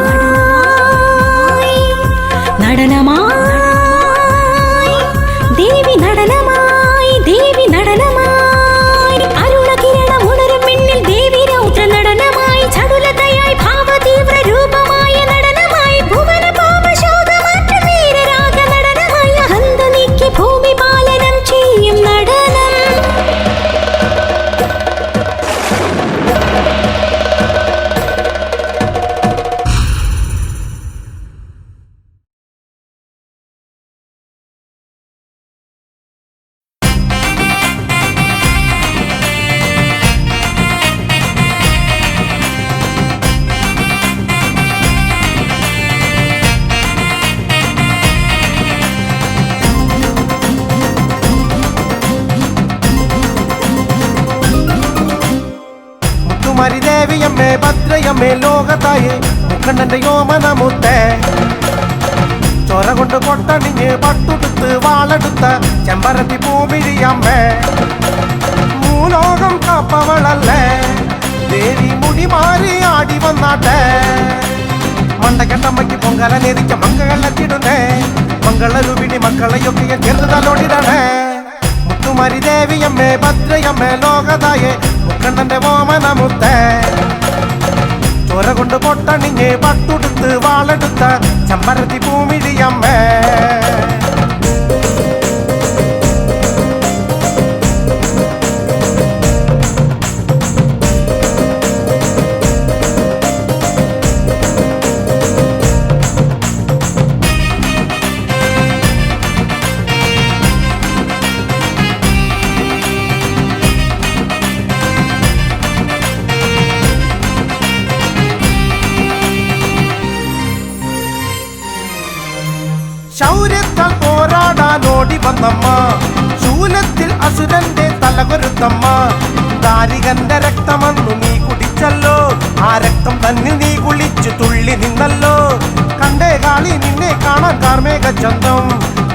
Speaker 8: നടനമായി നടനമായി ദേവി നടനമായി ദേവി നടനമായി അരുണ കിരണം ഉണരും മിന്നിൽ ദേവി രൗദ്ര നടനമായി ചടുലതയായി ഭാവ തീവ്ര രൂപമായ നടനമായി ഭുവന പാപശോധ മാറ്റ വീരരാഗ നടനമായി അഹന്ത നീക്കി ഭൂമി പാലനം ചെയ്യും നടനം.
Speaker 2: ദേവിയമ്മേ ഭദ്രയമ്മേ ലോകതായേ മുക്കണ്ണന്റെ യോമനമുത്തേ ചൊര കൊണ്ട് കൊട്ടണിഞ്ഞ് പട്ടുടുത്ത് വാളെടുത്ത ചെമ്പരത്തി പൂമിഴിയമ്മേ മൂലോകം കാപ്പവളല്ലേ ദേവി മുടി മാറി ആടി വന്നാട്ടെ. മണ്ടക്കെട്ടമ്മയ്ക്ക് പൊങ്കല നേരിച്ച മംഗളത്തിടുന്നേ മംഗളരൂപിണി മക്കളെയൊക്കെ ചെറുത് തലോടിടണേ. മുത്തുമാരി ദേവിയമ്മേ ഭദ്രയമ്മേ ലോകതായേ മുക്കണ്ണന്റെ ഓമനമുത്തേ ചൊര കൊണ്ട് പൊട്ടണിഞ്ഞ് പട്ടുടുത്ത് വാളെടുത്ത ചെമ്പരത്തി പൂമിഴിയമ്മേ ശൗര്യത്താൽ പോരാടാൻ ഓടി വന്നമ്മ, ശൂലത്തിൽ അസുരന്റെ തലകൊരുത്തമ്മ. ദാരികന്റെ രക്തമന്നു നീ കുടിച്ചല്ലോ, ആ രക്തം തന്നെ നീ കുളിച്ചു തുള്ളി നിന്നല്ലോ. കണ്ടേ കാളി നിന്നെ കാണാൻ കാർമേഘ ചന്തം,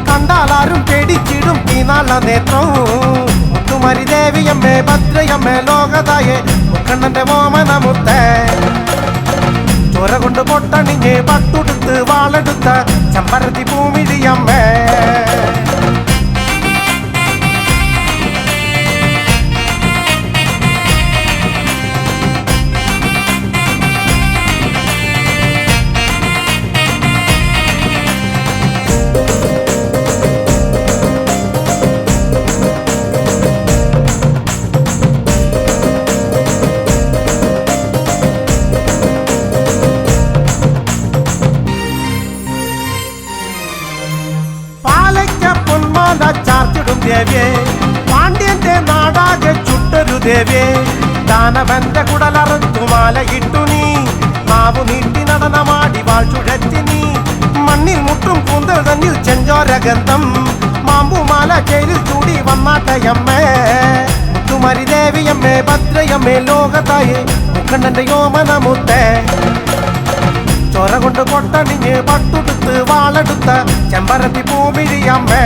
Speaker 2: കണ്ടാലാരും പേടിച്ചിടും ഈ നാള നേത്രം. മുത്തുമരി ദേവിയമ്മേ ഭദ്രയമ്മേ ലോകതായേ മുക്കണ്ണന്റെ മോമന മുത്തേ. ചോര കൊണ്ട് പൊട്ടണിഞ്ഞ് പട്ടുടുത്ത് വാളെടുത്ത ചെമ്പരത്തി പൂമിഴിയമ്മേ. ചാർത്തിടും ദേവിയെ പാണ്ഡ്യന്റെ നാടാകെ ചുട്ടൊരു ദേവിയെ. ദാനവന്റെ കുടലറുത്തു മാലയിട്ടു നീ, നാവു നീട്ടി നടനമാടി വാൾ ചുഴറ്റി നീ. മണ്ണിൽ മുട്ടും കൂന്തൽ തന്നിൽ ചെഞ്ചോര ഗന്ധം, മാമ്പുമാല ചേരിൽ ചൂടി വന്നാട്ടയമ്മേ. മുത്തുമരി ദേവിയമ്മേ ഭദ്രയമ്മേ ലോകതായേ മുക്കണ്ണന്റെ യോമന മുത്തേ. ചോര കൊണ്ട് പൊട്ടണിഞ്ഞ് പട്ടുടുത്ത് വാളെടുത്ത ചെമ്പരത്തി പൂമിഴിയമ്മേ.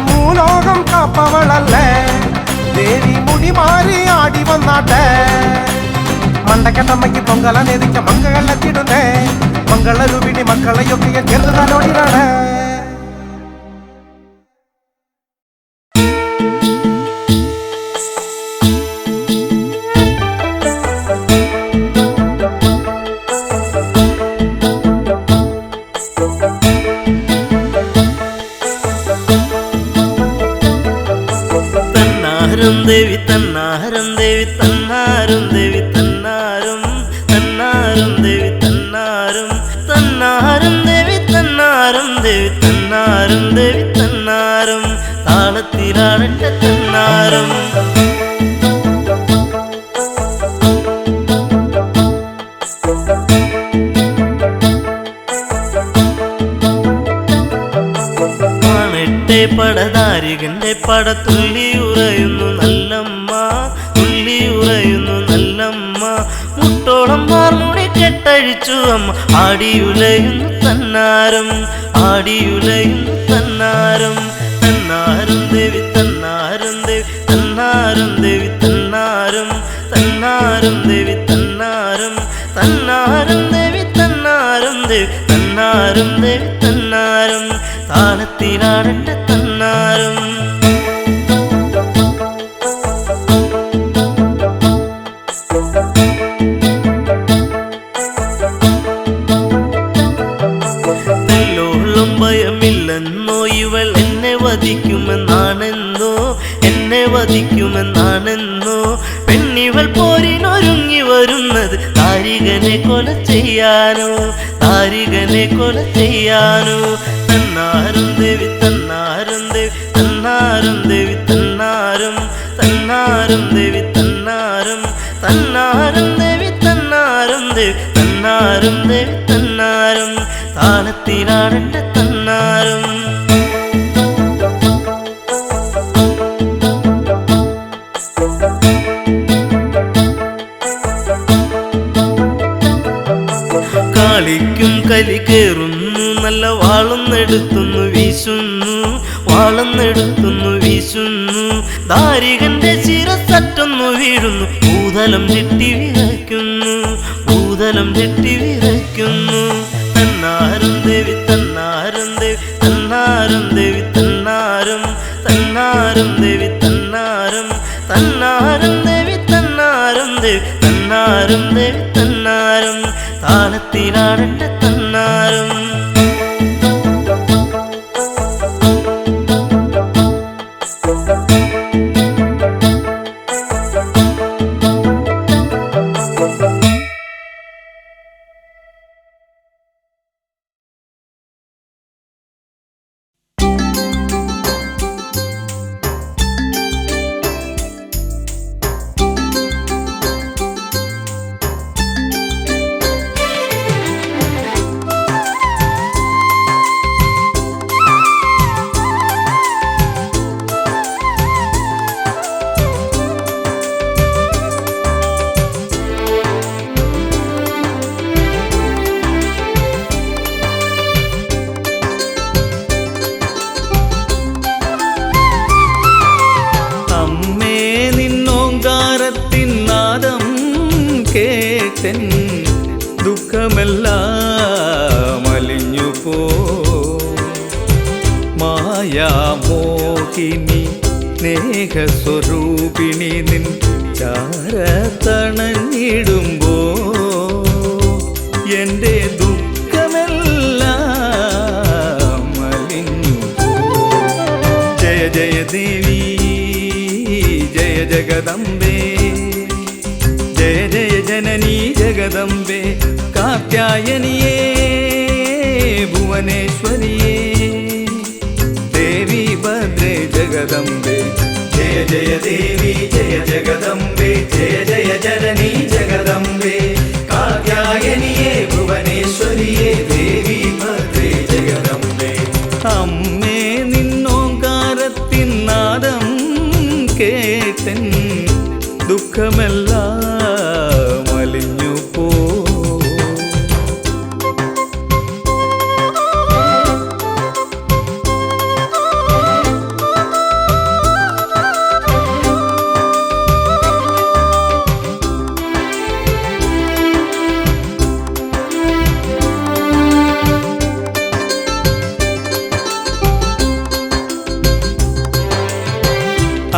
Speaker 2: മൂലോകം കാപ്പവളല്ലേ ദേവി മുടി മാറി ആടി വന്നാട്ടെ. മണ്ടക്കെട്ടമ്മയ്ക്ക് പൊങ്കല നേതിച്ച മംഗളെത്തിടുന്നേ, മംഗളരൂപിണി മക്കളെയൊക്കെ ചെറുതാനോടിനാണ്.
Speaker 9: ദേവി തന്നാരം ദേവി തന്നാരം ദേവി തന്നാരം തന്നാരം ദേവി തന്നാരം തന്നാരം ദേവി തന്നാരം ദേവി തന്നാരം ദേവി തന്നാരം താളത്തിലാടട്ടെ തന്നാരം. പടതാരികന്റെ പട തുള്ളി ഉറയുന്നു നല്ലമ്മ, തുള്ളി ഉറയുന്നു നല്ലമ്മ. മുട്ടോളം മാർമുടി കെട്ടഴിച്ചു അമ്മ, ആടിയുലയുന്നു തന്നാരം, ആടിയുലയുന്നു തന്നാരം. തന്നാരം ദേവി തന്നാരം ദേവി തന്നാരം ദേവി തന്നാരം തന്നാരം ദേവി തന്നാരം തന്നാരം ദേവി തന്നാരം ദേവി തന്നാരം ദേവി തന്നാരം താളത്തിലാടട്ടെ തന്നാരം. തെല്ലോളം ഭയമില്ലെന്നോ ഇവൾ എന്നെ വധിക്കുമെന്നാണെന്നോ, എന്നെ വധിക്കുമെന്നാണെന്നോ. പെണ്ണിവൾ പോരിനൊരുങ്ങി വരുന്നത് താരികനെ കൊല ചെയ്യാനോ, താരികനെ കൊല ചെയ്യാനോ. തന്നാരം ദേവി തന്നാരം ദേവി തന്നാരം ദേവി തന്നാരം തന്നാരം ദേവി തന്നാരം തന്നാരം ദേവി തന്നാരം ദേവി തന്നാരം ദേവി തന്നാരം താളത്തിലാടട്ടെ തന്നാരം. കളിക്കും കലി കേറുന്നു നല്ല വാളെന്നെടുത്തുന്നു വീശുന്നു, വാളെന്നെടുത്തുന്നു വീശുന്നു. ദാരികന്റെ ശിരസറ്റൊന്നു വീഴുന്നു, ഭൂതലം തെറ്റി വിറയ്ക്കുന്നു, ഭൂതലം തെറ്റി വിറയ്ക്കുന്നു. തന്നാരം ദേവി തന്നാരം ദേവി തന്നാരം ദേവി തന്നാരം തന്നാരം ദേവി തന്നാരം തന്നാരം ദേവി തന്നാരം ദേവി തന്നാരം ദേവി തന്നാരം താളത്തിലാടട്ടെ തന്നാരം.
Speaker 10: കേട്ടൻ ദുഃഖമെല്ലാം അലിഞ്ഞു പോ മായാമോഹിനി സ്നേഹസ്വരൂപിണി നിൻ ചാരത്തണഞ്ഞിടുമ്പോ എൻ്റെ ദുഃഖമെല്ലാം അലിഞ്ഞു പോ ജയ ജയ ദേവി ജയ ജഗദംബേ ജയ ജയ ജനനീ ജഗദംബേ കാത്യായനിയേ ഭുവനേശ്വരിയേ ദേവി ഭദ്രേ ജഗദംബേ ജയ ജയ ദേവി ജയ ജഗദംബേ ജയ ജയ ജനനീ ജഗദംബേ കാത്യായനിയേ ഭുവനേശ്വരിയേ ദേവി ഭദ്രേ ജഗദംബേ അമ്മേ നിന്നോങ്കാരത്തിൻ നാദം കേട്ടൻ ദുഃഖമെല്ലാം അലിഞ്ഞു പോ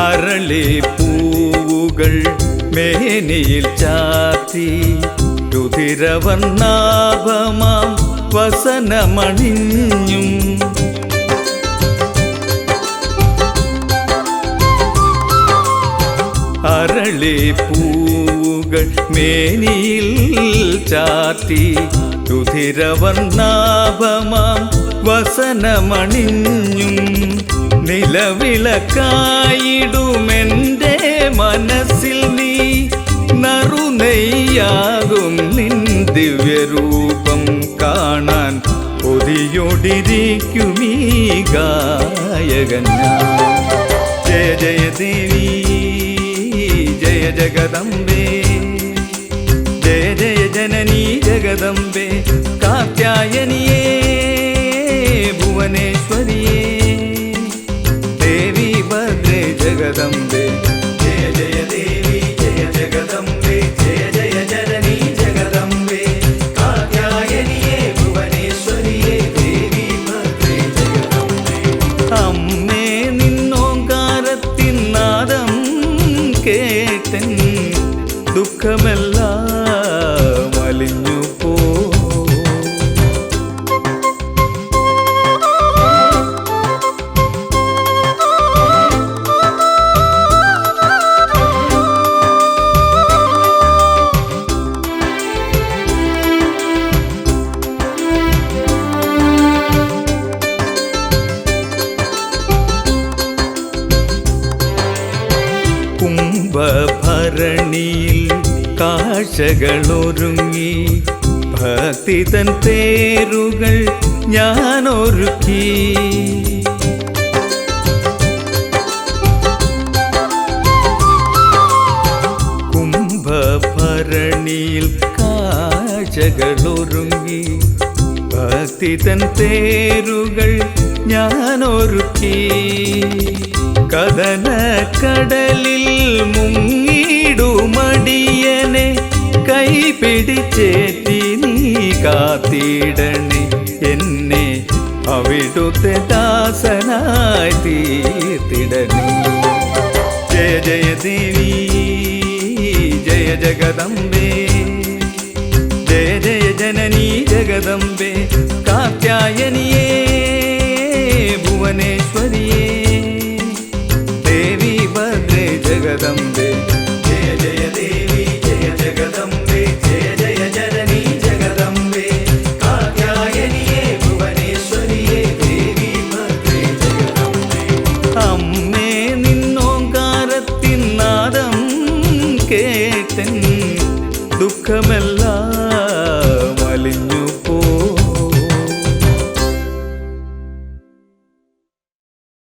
Speaker 10: അരളി പൂവുകൾ മേനിയിൽ ചാത്തി രുധിരവർണ്ണാഭമാം വസനമണിഞ്ഞും അരളി പൂവുകൾ മേനിയിൽ ചാത്തി രുധിരവർണ്ണാഭമാം വസനമണിഞ്ഞും നിലവിളക്കായിടുമെൻ്റെ മനസ്സിൽ നീ നറുനെയ്യാകും നിൻ ദിവ്യരൂപം കാണാൻ കൊതിയൊടിരിക്കുമീ ഗായകൻ ജയ ജയ ദേവി ജയ ജഗദംബേ ജയ ജയ ജനനീ ജഗദംബേ കാത്യായനിയേ ഭുവനേശ്വരിയേ ദേവി ഭദ്രേ ജഗദംബേ ജയ ജയ ദേവി ജയ ജഗദംബേ ജയ ജയ ജനനീ ജഗദംബേ കാത്യായനിയേ ഭുവനേശ്വരിയേ ദേവി ഭദ്രേ ജഗദംബേ അമ്മേ നിന്നോങ്കാരത്തിൻ നാദം കേട്ടൻ ദുഃഖമെല്ലാം അലിഞ്ഞു പോ കുംഭഭരണിയിൽ കാഴ്ചകളൊരുങ്ങി ഭക്തിതൻ പേരുകൾ ഞാനൊരുക്കി കുംഭഭരണിയിൽ കാഴ്ചകളൊരുങ്ങി ഭക്തിതൻ പേരുകൾ ഞാനൊരുക്കി കഥന കടലിൽ മുങ്ങിടുമടിയനെ കൈപിടിച്ചേറ്റി നീ കാത്തിടണേ എന്നെ അവിടുത്തെ ദാസനായി തീർത്തിടണേ ജയ ജയ ദേവി ജയ ജഗദംബേ ജയ ജയ ജനനീ ജഗദംബേ കാത്യായനിയേ ഭുവനേശ്വരിയേ ദേവി ഭദ്രേ ജഗദംബേ ജയ ജയ ദേവി ജയ ജഗദംബേ ജയ ജയ ജനനീ ജഗദംബേ കാത്യായനിയേ ഭുവനേശ്വരിയേ ദേവി ഭദ്രേ ജഗദംബേ അമ്മേ നിന്നോങ്കാരത്തിൻ നാദം കേട്ടൻ ദുഃഖമെല്ലാം